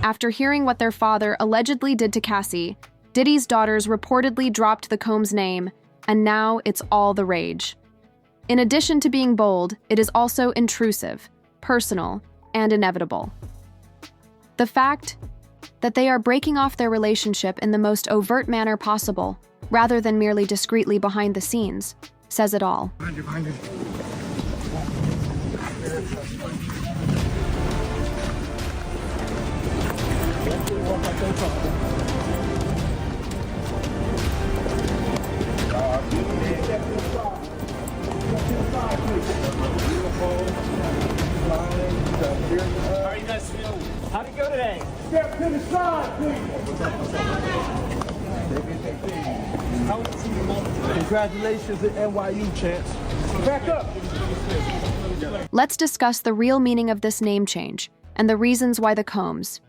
After hearing what their father allegedly did to Cassie, Diddy's daughters reportedly dropped the Combs name, and now it's all the rage. In addition to being bold, it is also intrusive, personal, and inevitable. The fact that they are breaking off their relationship in the most overt manner possible, rather than merely discreetly behind the scenes, says it all. Behind you. How are you guys feeling? How'd it go today? Step to the side, please. How was it the moment today? Congratulations at NYU, Chance. Back up. Let's discuss the real meaning of this name change and the reasons why the Combs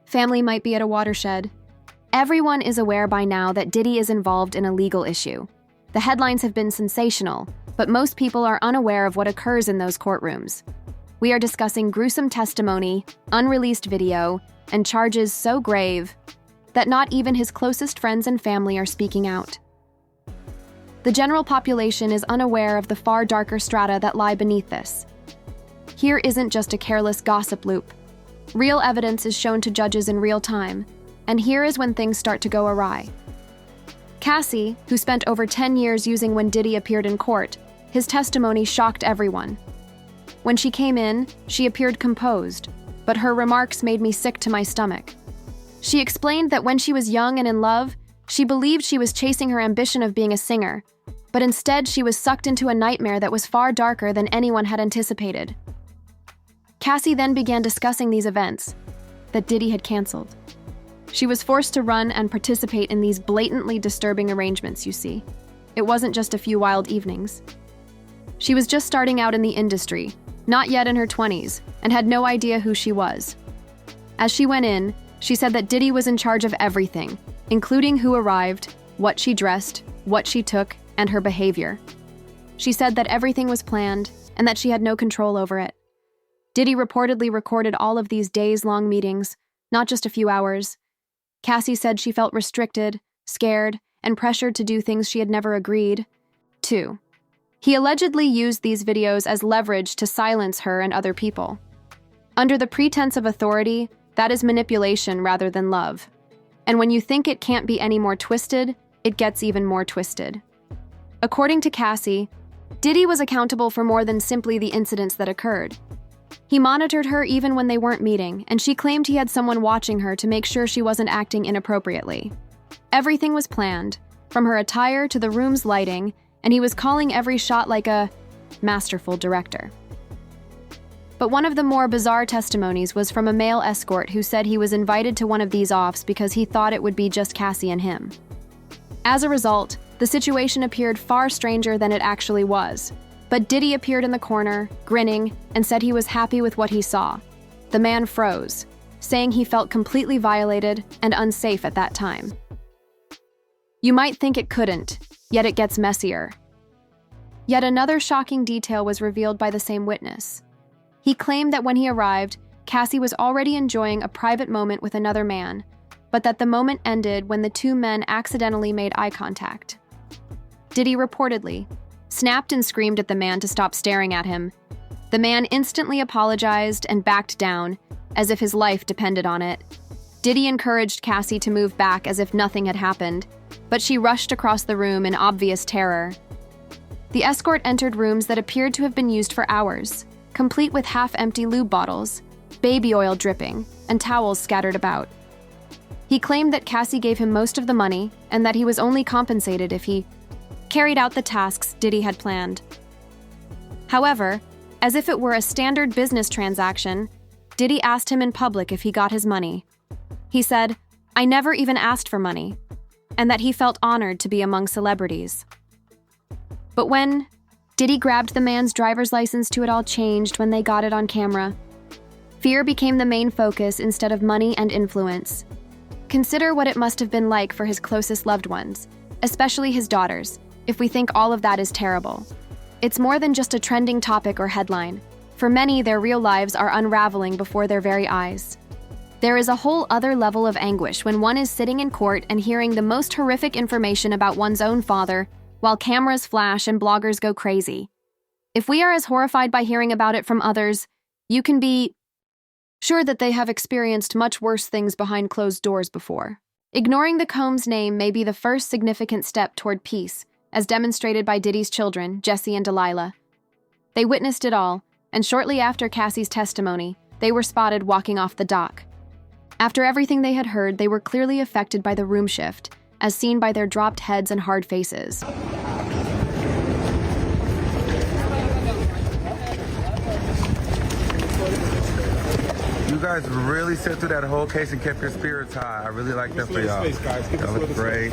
family might be at a watershed. Everyone is aware by now that Diddy is involved in a legal issue. The headlines have been sensational, but most people are unaware of what occurs in those courtrooms. We are discussing gruesome testimony, unreleased video, and charges so grave that not even his closest friends and family are speaking out. The general population is unaware of the far darker strata that lie beneath this. Here isn't just a careless gossip loop. Real evidence is shown to judges in real time, and here is when things start to go awry. Cassie, who spent over 10 years using when Diddy appeared in court, his testimony shocked everyone. When she came in, she appeared composed, but her remarks made me sick to my stomach. She explained that when she was young and in love, she believed she was chasing her ambition of being a singer, but instead she was sucked into a nightmare that was far darker than anyone had anticipated. Cassie then began discussing these events that Diddy had canceled. She was forced to run and participate in these blatantly disturbing arrangements, you see. It wasn't just a few wild evenings. She was just starting out in the industry, not yet in her 20s, and had no idea who she was. As she went in, she said that Diddy was in charge of everything, including who arrived, what she dressed, what she took, and her behavior. She said that everything was planned and that she had no control over it. Diddy reportedly recorded all of these days-long meetings, not just a few hours. Cassie said she felt restricted, scared, and pressured to do things she had never agreed to. He allegedly used these videos as leverage to silence her and other people. Under the pretense of authority, that is manipulation rather than love. And when you think it can't be any more twisted, it gets even more twisted. According to Cassie, Diddy was accountable for more than simply the incidents that occurred. He monitored her even when they weren't meeting, and she claimed he had someone watching her to make sure she wasn't acting inappropriately. Everything was planned, from her attire to the room's lighting, and he was calling every shot like a masterful director. But one of the more bizarre testimonies was from a male escort who said he was invited to one of these offs because he thought it would be just Cassie and him. As a result, the situation appeared far stranger than it actually was. But Diddy appeared in the corner, grinning, and said he was happy with what he saw. The man froze, saying he felt completely violated and unsafe at that time. You might think it couldn't, yet it gets messier. Yet another shocking detail was revealed by the same witness. He claimed that when he arrived, Cassie was already enjoying a private moment with another man, but that the moment ended when the two men accidentally made eye contact. Diddy reportedly snapped and screamed at the man to stop staring at him. The man instantly apologized and backed down, as if his life depended on it. Diddy encouraged Cassie to move back as if nothing had happened, but she rushed across the room in obvious terror. The escort entered rooms that appeared to have been used for hours, complete with half-empty lube bottles, baby oil dripping, and towels scattered about. He claimed that Cassie gave him most of the money and that he was only compensated if he carried out the tasks Diddy had planned. However, as if it were a standard business transaction, Diddy asked him in public if he got his money. He said, "I never even asked for money," and that he felt honored to be among celebrities. But when Diddy grabbed the man's driver's license it all changed when they got it on camera. Fear became the main focus instead of money and influence. Consider what it must have been like for his closest loved ones, especially his daughters, if we think all of that is terrible. It's more than just a trending topic or headline. For many, their real lives are unraveling before their very eyes. There is a whole other level of anguish when one is sitting in court and hearing the most horrific information about one's own father, while cameras flash and bloggers go crazy. If we are as horrified by hearing about it from others, you can be sure that they have experienced much worse things behind closed doors before. Ignoring the Combs name may be the first significant step toward peace, as demonstrated by Diddy's children, Jesse and Delilah. They witnessed it all, and shortly after Cassie's testimony, they were spotted walking off the dock. After everything they had heard, they were clearly affected by the room shift, as seen by their dropped heads and hard faces. You guys really sit through that whole case and kept your spirits high. I really like that for y'all. Y'all look great.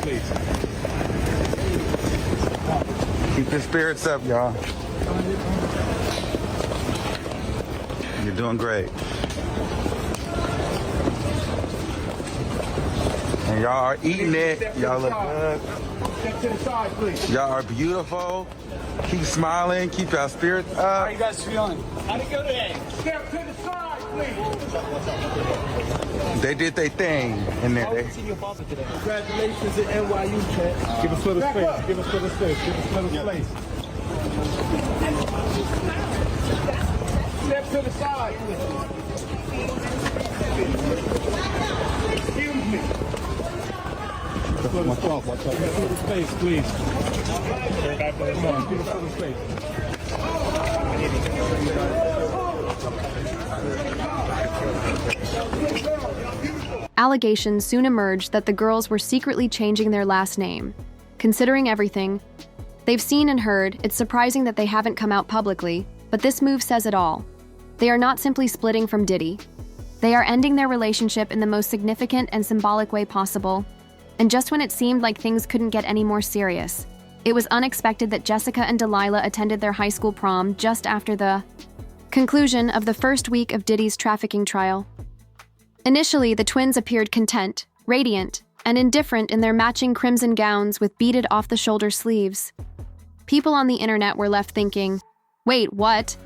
Keep your spirits up, y'all. You're doing great. And y'all are eating it. Y'all look good. Step to the side, please. Y'all are beautiful. Keep smiling. Keep your spirits How are up. you guys feeling? How'd it go today? Step to the side, please. They did their thing in there. Congratulations to NYU, champ. Give us little space. Give us little space. Give us little space. Step to the side, please. Excuse me. Watch out. Give us little space, please. Come on, give us little space. Allegations soon emerged that the girls were secretly changing their last name. Considering everything they've seen and heard, it's surprising that they haven't come out publicly, but this move says it all. They are not simply splitting from Diddy. They are ending their relationship in the most significant and symbolic way possible. And just when it seemed like things couldn't get any more serious, it was unexpected that Jessica and Delilah attended their high school prom just after the conclusion of the first week of Diddy's trafficking trial. Initially, the twins appeared content, radiant, and indifferent in their matching crimson gowns with beaded off-the-shoulder sleeves. People on the internet were left thinking, wait, what?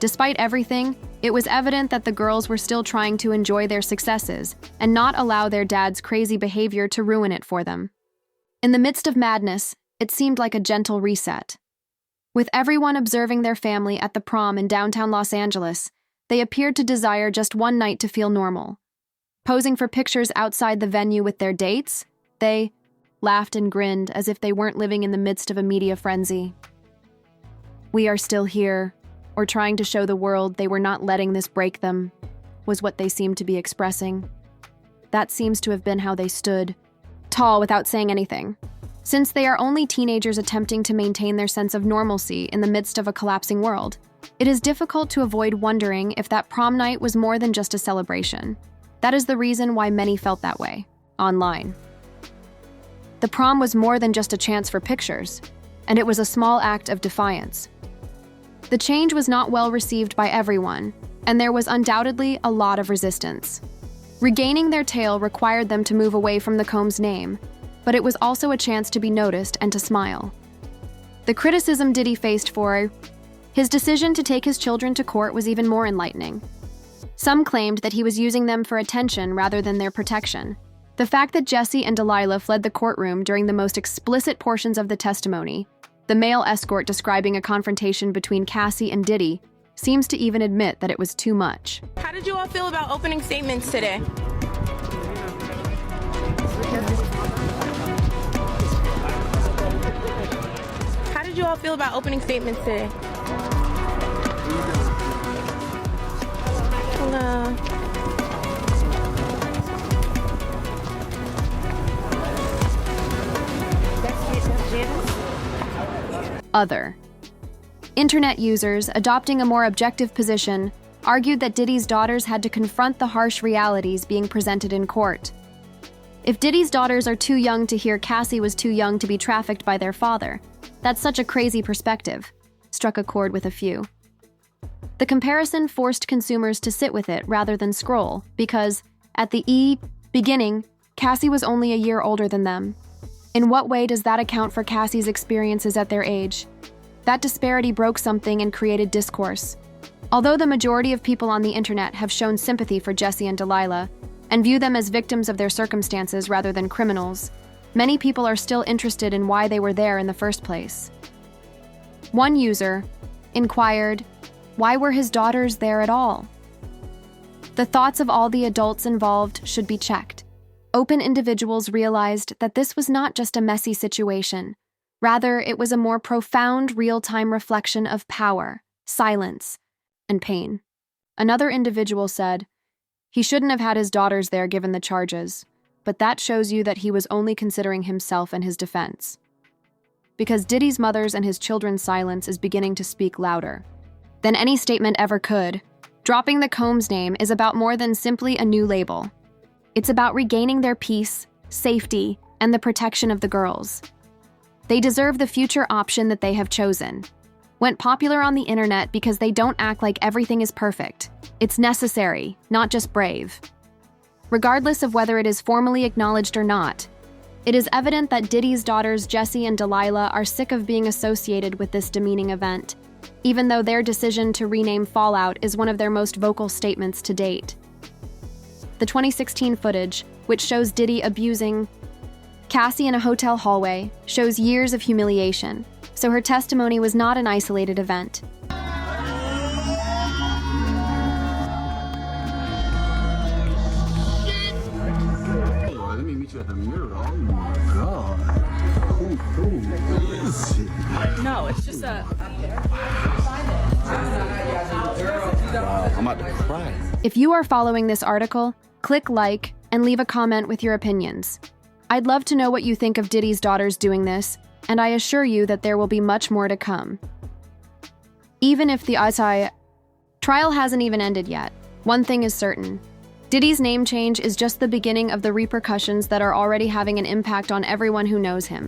Despite everything, it was evident that the girls were still trying to enjoy their successes and not allow their dad's crazy behavior to ruin it for them. In the midst of madness, it seemed like a gentle reset. With everyone observing their family at the prom in downtown Los Angeles, they appeared to desire just one night to feel normal. Posing for pictures outside the venue with their dates, they laughed and grinned as if they weren't living in the midst of a media frenzy. "We are still here," or trying to show the world they were not letting this break them, was what they seemed to be expressing. That seems to have been how they stood, tall without saying anything. Since they are only teenagers attempting to maintain their sense of normalcy in the midst of a collapsing world, it is difficult to avoid wondering if that prom night was more than just a celebration. That is the reason why many felt that way, online. The prom was more than just a chance for pictures, and it was a small act of defiance. The change was not well received by everyone, and there was undoubtedly a lot of resistance. Regaining their tail required them to move away from the Combs name, but it was also a chance to be noticed and to smile. The criticism Diddy faced for his decision to take his children to court was even more enlightening. Some claimed that he was using them for attention rather than their protection. The fact that Jesse and Delilah fled the courtroom during the most explicit portions of the testimony, the male escort describing a confrontation between Cassie and Diddy, seems to even admit that it was too much. How did you all feel about opening statements today? How did you all feel about opening statements today? Hello. Other. Internet users, adopting a more objective position, argued that Diddy's daughters had to confront the harsh realities being presented in court. If Diddy's daughters are too young to hear Cassie was too young to be trafficked by their father, that's such a crazy perspective, struck a chord with a few. The comparison forced consumers to sit with it rather than scroll, because, at the beginning, Cassie was only a year older than them. In what way does that account for Cassie's experiences at their age? That disparity broke something and created discourse. Although the majority of people on the internet have shown sympathy for Jesse and Delilah, and view them as victims of their circumstances rather than criminals, many people are still interested in why they were there in the first place. One user inquired, why were his daughters there at all? The thoughts of all the adults involved should be checked. Open individuals realized that this was not just a messy situation. Rather, it was a more profound, real-time reflection of power, silence, and pain. Another individual said, he shouldn't have had his daughters there given the charges, but that shows you that he was only considering himself and his defense. Because Diddy's mother's and his children's silence is beginning to speak louder than any statement ever could. Dropping the Combs name is about more than simply a new label. It's about regaining their peace, safety, and the protection of the girls. They deserve the future option that they have chosen. Went popular on the internet because they don't act like everything is perfect. It's necessary, not just brave. Regardless of whether it is formally acknowledged or not, it is evident that Diddy's daughters Jessie and Delilah are sick of being associated with this demeaning event, even though their decision to rename Fallout is one of their most vocal statements to date. The 2016 footage, which shows Diddy abusing Cassie in a hotel hallway, shows years of humiliation, so her testimony was not an isolated event. Let me meet you at the mirror. Oh my god. No, it's just a... I'm about to cry. If you are following this article, click like and leave a comment with your opinions. I'd love to know what you think of Diddy's daughters doing this, and I assure you that there will be much more to come. Even if the trial hasn't even ended yet, one thing is certain. Diddy's name change is just the beginning of the repercussions that are already having an impact on everyone who knows him.